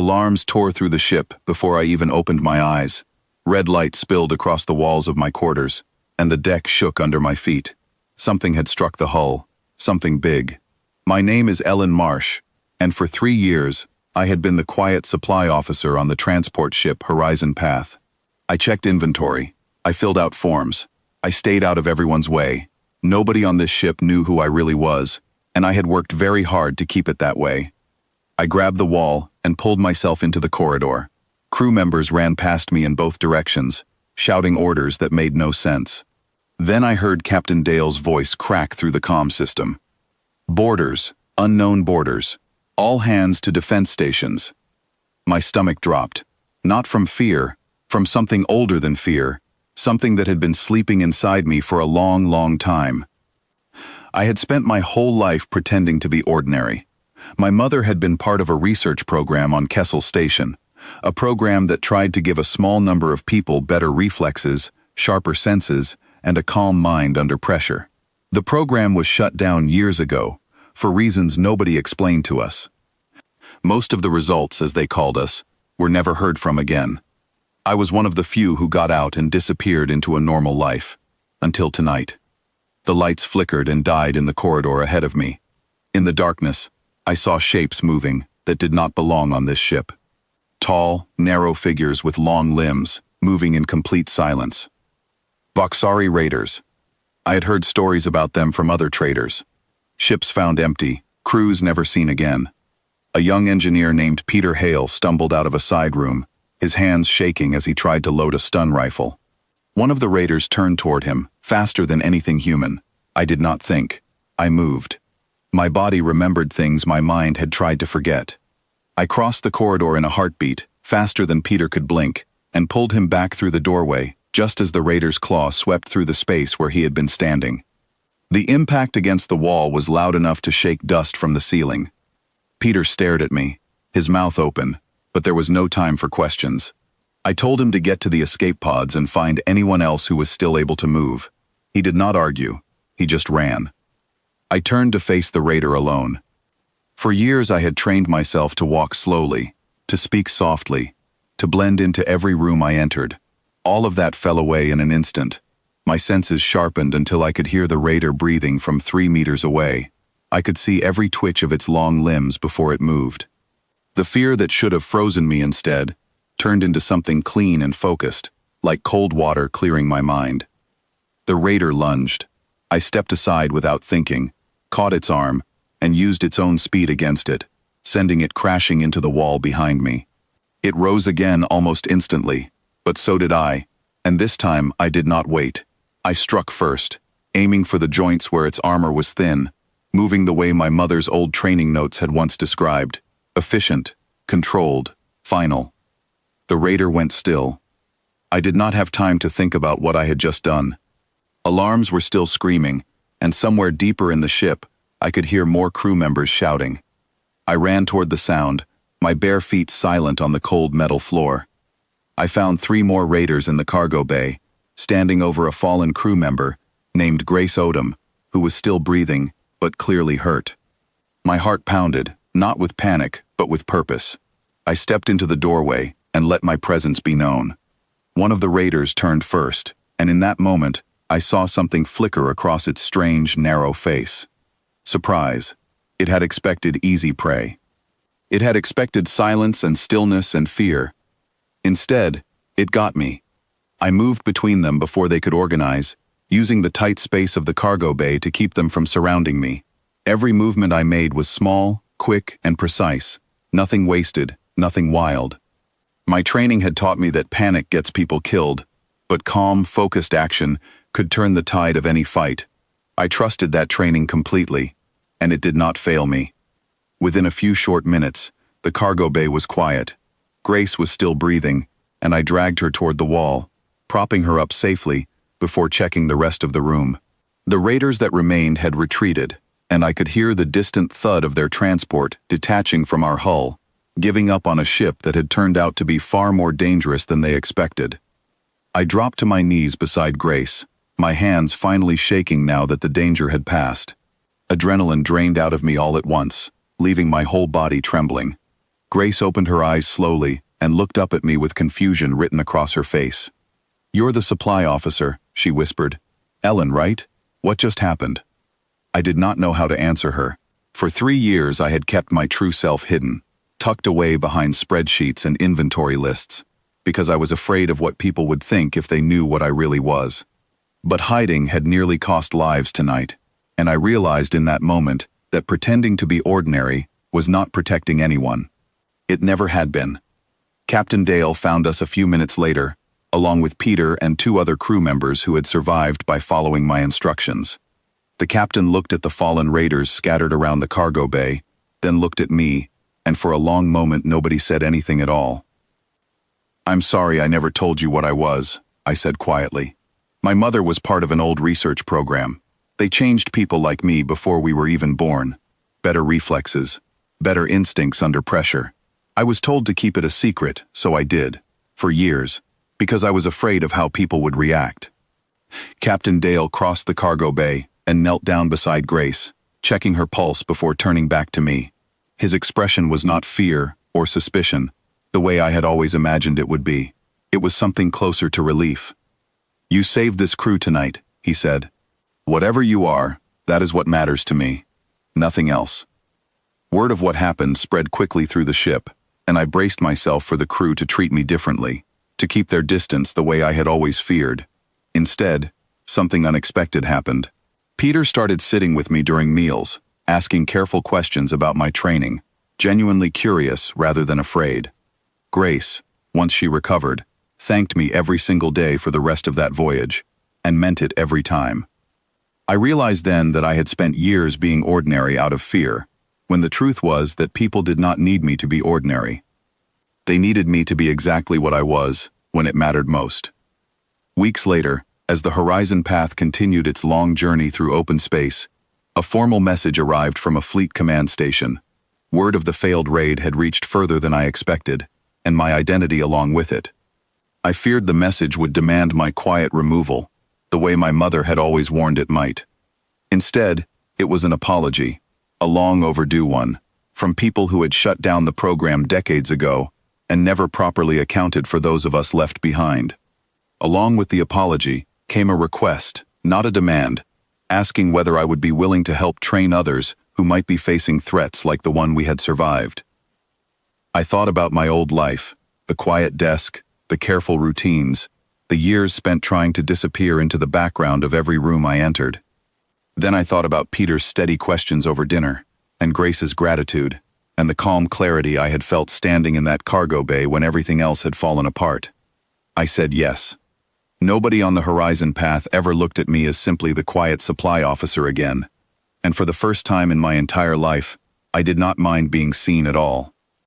Alarms tore through the ship before I even opened my eyes. Red light spilled across the walls of my quarters, and the deck shook under my feet. Something had struck the hull, something big. My name is Ellen Marsh, and for 3 years, I had been the quiet supply officer on the transport ship Horizon Path. I checked inventory. I filled out forms. I stayed out of everyone's way. Nobody on this ship knew who I really was, and I had worked very hard to keep it that way. I grabbed the wall and pulled myself into the corridor. Crew members ran past me in both directions, shouting orders that made no sense. Then I heard Captain Dale's voice crack through the comm system. Borders, unknown borders. All hands to defense stations. My stomach dropped. Not from fear, from something older than fear, something that had been sleeping inside me for a long, long time. I had spent my whole life pretending to be ordinary. My mother had been part of a research program on Kessel Station, a program that tried to give a small number of people better reflexes, sharper senses, and a calm mind under pressure. The program was shut down years ago, for reasons nobody explained to us. Most of the results, as they called us, were never heard from again. I was one of the few who got out and disappeared into a normal life. Until tonight. The lights flickered and died in the corridor ahead of me. In the darkness, I saw shapes moving that did not belong on this ship. Tall, narrow figures with long limbs, moving in complete silence. Voxari raiders. I had heard stories about them from other traders. Ships found empty, crews never seen again. A young engineer named Peter Hale stumbled out of a side room, his hands shaking as he tried to load a stun rifle. One of the raiders turned toward him, faster than anything human. I did not think. I moved. My body remembered things my mind had tried to forget. I crossed the corridor in a heartbeat, faster than Peter could blink, and pulled him back through the doorway, just as the raider's claw swept through the space where he had been standing. The impact against the wall was loud enough to shake dust from the ceiling. Peter stared at me, his mouth open, but there was no time for questions. I told him to get to the escape pods and find anyone else who was still able to move. He did not argue, he just ran. I turned to face the raider alone. For years I had trained myself to walk slowly, to speak softly, to blend into every room I entered. All of that fell away in an instant. My senses sharpened until I could hear the raider breathing from 3 meters away. I could see every twitch of its long limbs before it moved. The fear that should have frozen me instead turned into something clean and focused, like cold water clearing my mind. The raider lunged. I stepped aside without thinking, caught its arm, and used its own speed against it, sending it crashing into the wall behind me. It rose again almost instantly, but so did I, and this time I did not wait. I struck first, aiming for the joints where its armor was thin, moving the way my mother's old training notes had once described. Efficient, controlled, final. The raider went still. I did not have time to think about what I had just done. Alarms were still screaming, and somewhere deeper in the ship, I could hear more crew members shouting. I ran toward the sound, my bare feet silent on the cold metal floor. I found 3 more raiders in the cargo bay, standing over a fallen crew member named Grace Odom, who was still breathing, but clearly hurt. My heart pounded, not with panic, but with purpose. I stepped into the doorway and let my presence be known. One of the raiders turned first, and in that moment, I saw something flicker across its strange, narrow face. Surprise. It had expected easy prey. It had expected silence and stillness and fear. Instead, it got me. I moved between them before they could organize, using the tight space of the cargo bay to keep them from surrounding me. Every movement I made was small, quick, and precise. Nothing wasted, nothing wild. My training had taught me that panic gets people killed, but calm, focused action could turn the tide of any fight. I trusted that training completely, and it did not fail me. Within a few short minutes, the cargo bay was quiet. Grace was still breathing, and I dragged her toward the wall, propping her up safely before checking the rest of the room. The raiders that remained had retreated, and I could hear the distant thud of their transport detaching from our hull, giving up on a ship that had turned out to be far more dangerous than they expected. I dropped to my knees beside Grace, my hands finally shaking now that the danger had passed. Adrenaline drained out of me all at once, leaving my whole body trembling. Grace opened her eyes slowly and looked up at me with confusion written across her face. "You're the supply officer," she whispered. "Ellen, right? What just happened?" I did not know how to answer her. For 3 years I had kept my true self hidden, tucked away behind spreadsheets and inventory lists, because I was afraid of what people would think if they knew what I really was. But hiding had nearly cost lives tonight, and I realized in that moment that pretending to be ordinary was not protecting anyone. It never had been. Captain Dale found us a few minutes later, along with Peter and 2 other crew members who had survived by following my instructions. The captain looked at the fallen raiders scattered around the cargo bay, then looked at me, and for a long moment nobody said anything at all. "I'm sorry I never told you what I was," I said quietly. "My mother was part of an old research program. They changed people like me before we were even born. Better reflexes, better instincts under pressure. I was told to keep it a secret, so I did, for years, because I was afraid of how people would react." Captain Dale crossed the cargo bay and knelt down beside Grace, checking her pulse before turning back to me. His expression was not fear or suspicion, the way I had always imagined it would be. It was something closer to relief. "You saved this crew tonight," he said. "Whatever you are, that is what matters to me. Nothing else." Word of what happened spread quickly through the ship, and I braced myself for the crew to treat me differently, to keep their distance the way I had always feared. Instead, something unexpected happened. Peter started sitting with me during meals, asking careful questions about my training, genuinely curious rather than afraid. Grace, once she recovered, thanked me every single day for the rest of that voyage, and meant it every time. I realized then that I had spent years being ordinary out of fear, when the truth was that people did not need me to be ordinary. They needed me to be exactly what I was, when it mattered most. Weeks later, as the Horizon Path continued its long journey through open space, a formal message arrived from a fleet command station. Word of the failed raid had reached further than I expected, and my identity along with it. I feared the message would demand my quiet removal, the way my mother had always warned it might. Instead, it was an apology, a long overdue one, from people who had shut down the program decades ago and never properly accounted for those of us left behind. Along with the apology came a request, not a demand, asking whether I would be willing to help train others who might be facing threats like the one we had survived. I thought about my old life, the quiet desk, the careful routines, the years spent trying to disappear into the background of every room I entered. Then I thought about Peter's steady questions over dinner, and Grace's gratitude, and the calm clarity I had felt standing in that cargo bay when everything else had fallen apart. I said yes. Nobody on the Horizon Path ever looked at me as simply the quiet supply officer again, and for the first time in my entire life, I did not mind being seen at all.